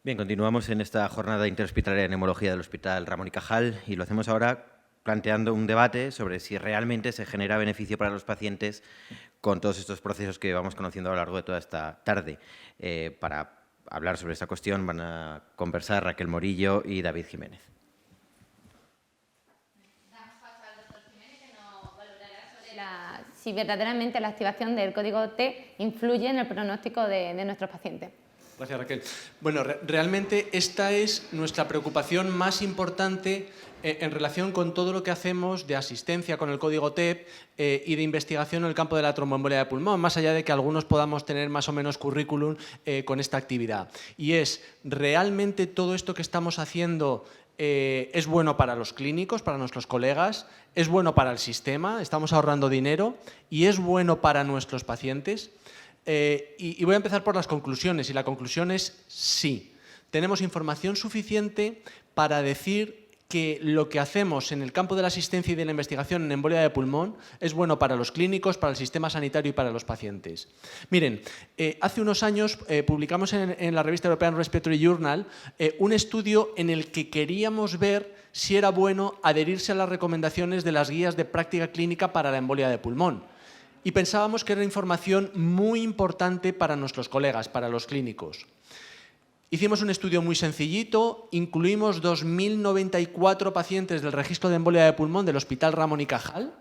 Bien, continuamos en esta jornada interhospitalaria de neumología del Hospital Ramón y Cajal y lo hacemos ahora planteando un debate sobre si realmente se genera beneficio para los pacientes con todos estos procesos que vamos conociendo a lo largo de toda esta tarde. Para hablar sobre esta cuestión van a conversar Raquel Morillo y David Jiménez. Damos paso al doctor Jiménez, que nos valorará sobre si verdaderamente la activación del código T influye en el pronóstico de nuestros pacientes. Gracias, Raquel. Bueno, realmente esta es nuestra preocupación más importante en relación con todo lo que hacemos de asistencia con el código TEP y de investigación en el campo de la tromboembolia de pulmón, más allá de que algunos podamos tener más o menos currículum con esta actividad. Y es, realmente todo esto que estamos haciendo es bueno para los clínicos, para nuestros colegas, es bueno para el sistema, estamos ahorrando dinero y es bueno para nuestros pacientes. Y voy a empezar por las conclusiones, y la conclusión es sí. Tenemos información suficiente para decir que lo que hacemos en el campo de la asistencia y de la investigación en embolia de pulmón es bueno para los clínicos, para el sistema sanitario y para los pacientes. Miren, hace unos años publicamos en la revista European Respiratory Journal un estudio en el que queríamos ver si era bueno adherirse a las recomendaciones de las guías de práctica clínica para la embolia de pulmón. Y pensábamos que era información muy importante para nuestros colegas, para los clínicos. Hicimos un estudio muy sencillito, incluimos 2.094 pacientes del registro de embolia de pulmón del Hospital Ramón y Cajal,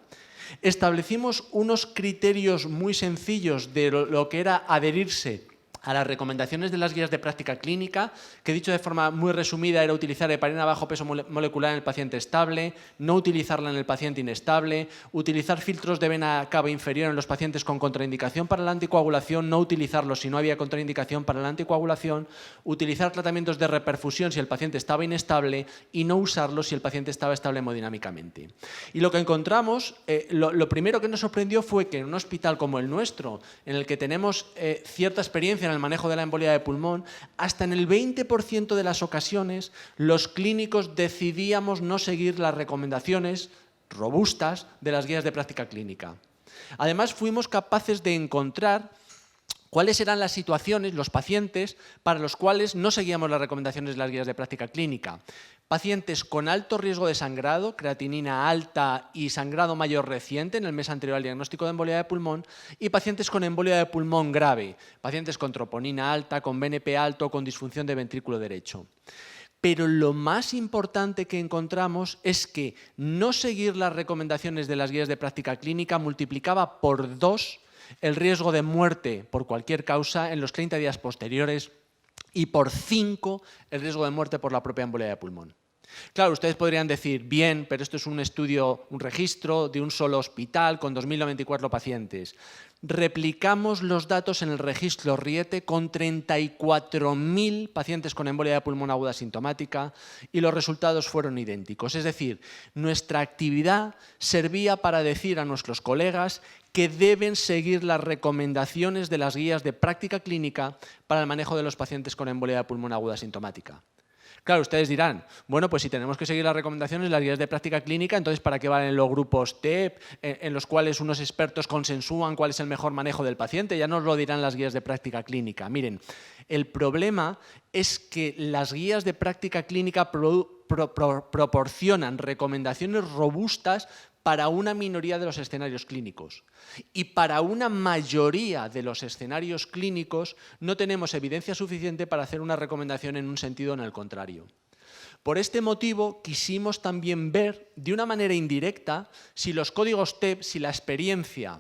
establecimos unos criterios muy sencillos de lo que era adherirse a las recomendaciones de las guías de práctica clínica, que dicho de forma muy resumida era utilizar heparina bajo peso molecular en el paciente estable, no utilizarla en el paciente inestable, utilizar filtros de vena cava inferior en los pacientes con contraindicación para la anticoagulación, no utilizarlos si no había contraindicación para la anticoagulación, utilizar tratamientos de reperfusión si el paciente estaba inestable y no usarlos si el paciente estaba estable hemodinámicamente. Y lo que encontramos, lo primero que nos sorprendió fue que en un hospital como el nuestro, en el que tenemos cierta experiencia en el manejo de la embolia de pulmón, hasta en el 20% de las ocasiones los clínicos decidíamos no seguir las recomendaciones robustas de las guías de práctica clínica. Además, fuimos capaces de encontrar cuáles eran las situaciones, los pacientes, para los cuales no seguíamos las recomendaciones de las guías de práctica clínica. Pacientes con alto riesgo de sangrado, creatinina alta y sangrado mayor reciente en el mes anterior al diagnóstico de embolia de pulmón, y pacientes con embolia de pulmón grave, pacientes con troponina alta, con BNP alto, con disfunción de ventrículo derecho. Pero lo más importante que encontramos es que no seguir las recomendaciones de las guías de práctica clínica multiplicaba por 2 el riesgo de muerte por cualquier causa en los 30 días posteriores y por 5 el riesgo de muerte por la propia embolia de pulmón. Claro, ustedes podrían decir, bien, pero esto es un estudio, un registro de un solo hospital con 2.094 pacientes. Replicamos los datos en el registro Riete con 34.000 pacientes con embolia de pulmón aguda sintomática y los resultados fueron idénticos. Es decir, nuestra actividad servía para decir a nuestros colegas que deben seguir las recomendaciones de las guías de práctica clínica para el manejo de los pacientes con embolia de pulmón aguda sintomática. Claro, ustedes dirán, bueno, pues si tenemos que seguir las recomendaciones de las guías de práctica clínica, entonces ¿para qué valen los grupos TEP, en los cuales unos expertos consensúan cuál es el mejor manejo del paciente? Ya nos lo dirán las guías de práctica clínica. Miren, el problema es que las guías de práctica clínica proporcionan recomendaciones robustas para una minoría de los escenarios clínicos. Y para una mayoría de los escenarios clínicos no tenemos evidencia suficiente para hacer una recomendación en un sentido o en el contrario. Por este motivo quisimos también ver de una manera indirecta si los códigos TEP, si la experiencia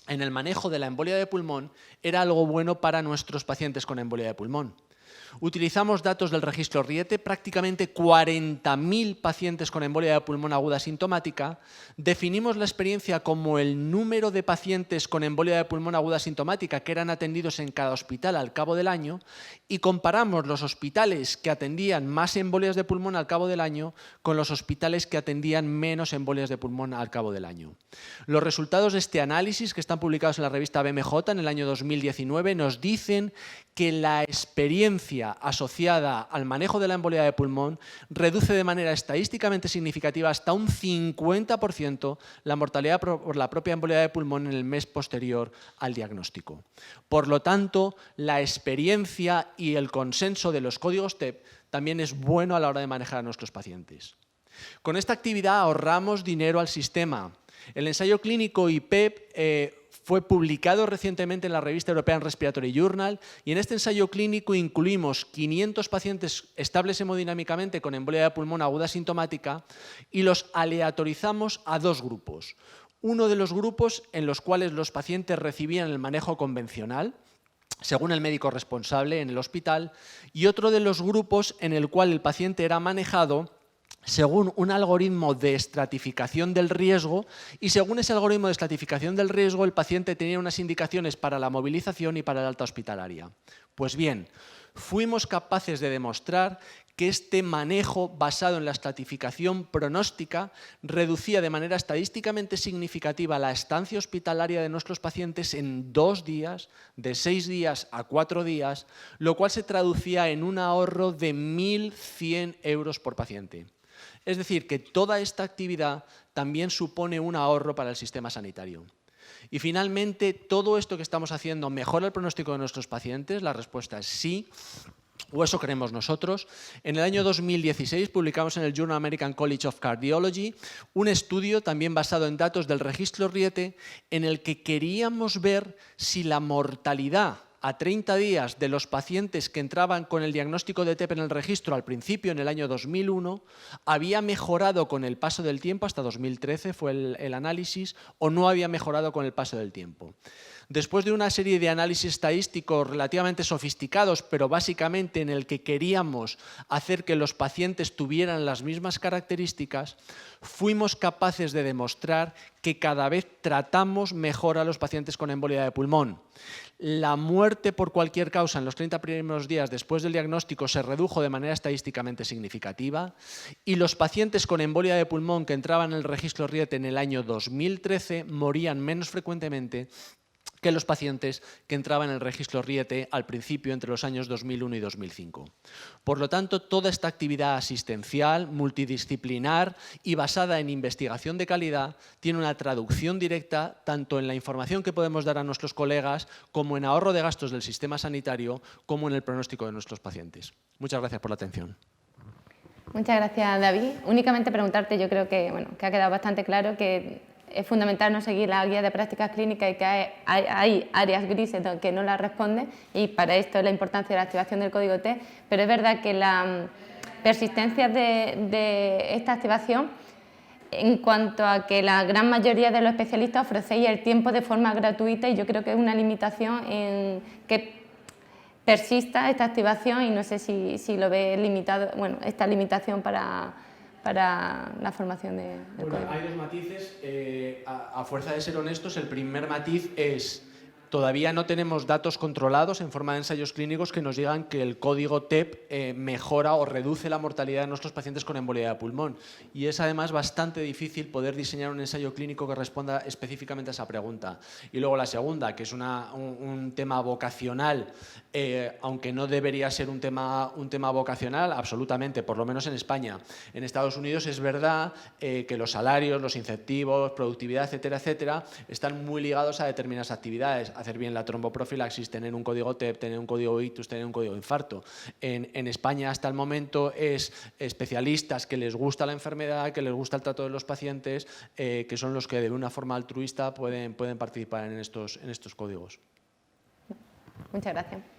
en el manejo de la embolia de pulmón era algo bueno para nuestros pacientes con embolia de pulmón. Utilizamos datos del registro Riete, prácticamente 40.000 pacientes con embolia de pulmón aguda sintomática. Definimos la experiencia como el número de pacientes con embolia de pulmón aguda sintomática que eran atendidos en cada hospital al cabo del año y comparamos los hospitales que atendían más embolias de pulmón al cabo del año con los hospitales que atendían menos embolias de pulmón al cabo del año. Los resultados de este análisis, que están publicados en la revista BMJ en el año 2019, nos dicen que la experiencia eficiencia asociada al manejo de la embolia de pulmón reduce de manera estadísticamente significativa hasta un 50% la mortalidad por la propia embolia de pulmón en el mes posterior al diagnóstico. Por lo tanto, la experiencia y el consenso de los códigos TEP también es bueno a la hora de manejar a nuestros pacientes. Con esta actividad ahorramos dinero al sistema. El ensayo clínico IPEP fue publicado recientemente en la revista European Respiratory Journal y en este ensayo clínico incluimos 500 pacientes estables hemodinámicamente con embolia de pulmón aguda sintomática y los aleatorizamos a dos grupos. Uno de los grupos en los cuales los pacientes recibían el manejo convencional, según el médico responsable en el hospital, y otro de los grupos en el cual el paciente era manejado según un algoritmo de estratificación del riesgo y según ese algoritmo de estratificación del riesgo el paciente tenía unas indicaciones para la movilización y para la alta hospitalaria. Pues bien, fuimos capaces de demostrar que este manejo basado en la estratificación pronóstica reducía de manera estadísticamente significativa la estancia hospitalaria de nuestros pacientes en 2 días, de 6 días a 4 días, lo cual se traducía en un ahorro de 1.100 euros por paciente. Es decir, que toda esta actividad también supone un ahorro para el sistema sanitario. Y finalmente, ¿todo esto que estamos haciendo mejora el pronóstico de nuestros pacientes? La respuesta es sí, o eso creemos nosotros. En el año 2016 publicamos en el Journal American College of Cardiology un estudio también basado en datos del registro Riete en el que queríamos ver si la mortalidad a 30 días de los pacientes que entraban con el diagnóstico de TEP en el registro al principio, en el año 2001, había mejorado con el paso del tiempo, hasta 2013 fue el análisis, o no había mejorado con el paso del tiempo. Después de una serie de análisis estadísticos relativamente sofisticados, pero básicamente en el que queríamos hacer que los pacientes tuvieran las mismas características, fuimos capaces de demostrar que cada vez tratamos mejor a los pacientes con embolia de pulmón. La muerte por cualquier causa en los 30 primeros días después del diagnóstico se redujo de manera estadísticamente significativa y los pacientes con embolia de pulmón que entraban en el registro Riete en el año 2013 morían menos frecuentemente que los pacientes que entraban en el registro Riete al principio entre los años 2001 y 2005. Por lo tanto, toda esta actividad asistencial, multidisciplinar y basada en investigación de calidad tiene una traducción directa tanto en la información que podemos dar a nuestros colegas como en ahorro de gastos del sistema sanitario como en el pronóstico de nuestros pacientes. Muchas gracias por la atención. Muchas gracias, David. Únicamente preguntarte, yo creo que, que ha quedado bastante claro que es fundamental no seguir la guía de prácticas clínicas y que hay áreas grises que no las responden y para esto es la importancia de la activación del código T, pero es verdad que la persistencia de esta activación en cuanto a que la gran mayoría de los especialistas ofrecéis el tiempo de forma gratuita y yo creo que es una limitación en que persista esta activación y no sé si lo ve limitado, esta limitación para la formación del código. Hay dos matices. A fuerza de ser honestos, el primer matiz es todavía no tenemos datos controlados en forma de ensayos clínicos que nos digan que el código TEP mejora o reduce la mortalidad de nuestros pacientes con embolia de pulmón. Y es además bastante difícil poder diseñar un ensayo clínico que responda específicamente a esa pregunta. Y luego la segunda, que es un tema vocacional, aunque no debería ser un tema vocacional, absolutamente, por lo menos en España. En Estados Unidos es verdad que los salarios, los incentivos, productividad, etcétera, etcétera, están muy ligados a determinadas actividades. Hacer bien la tromboprofilaxis, tener un código TEP, tener un código ictus, tener un código infarto. En España hasta el momento es especialistas que les gusta la enfermedad, que les gusta el trato de los pacientes, que son los que de una forma altruista pueden participar en estos códigos. Muchas gracias.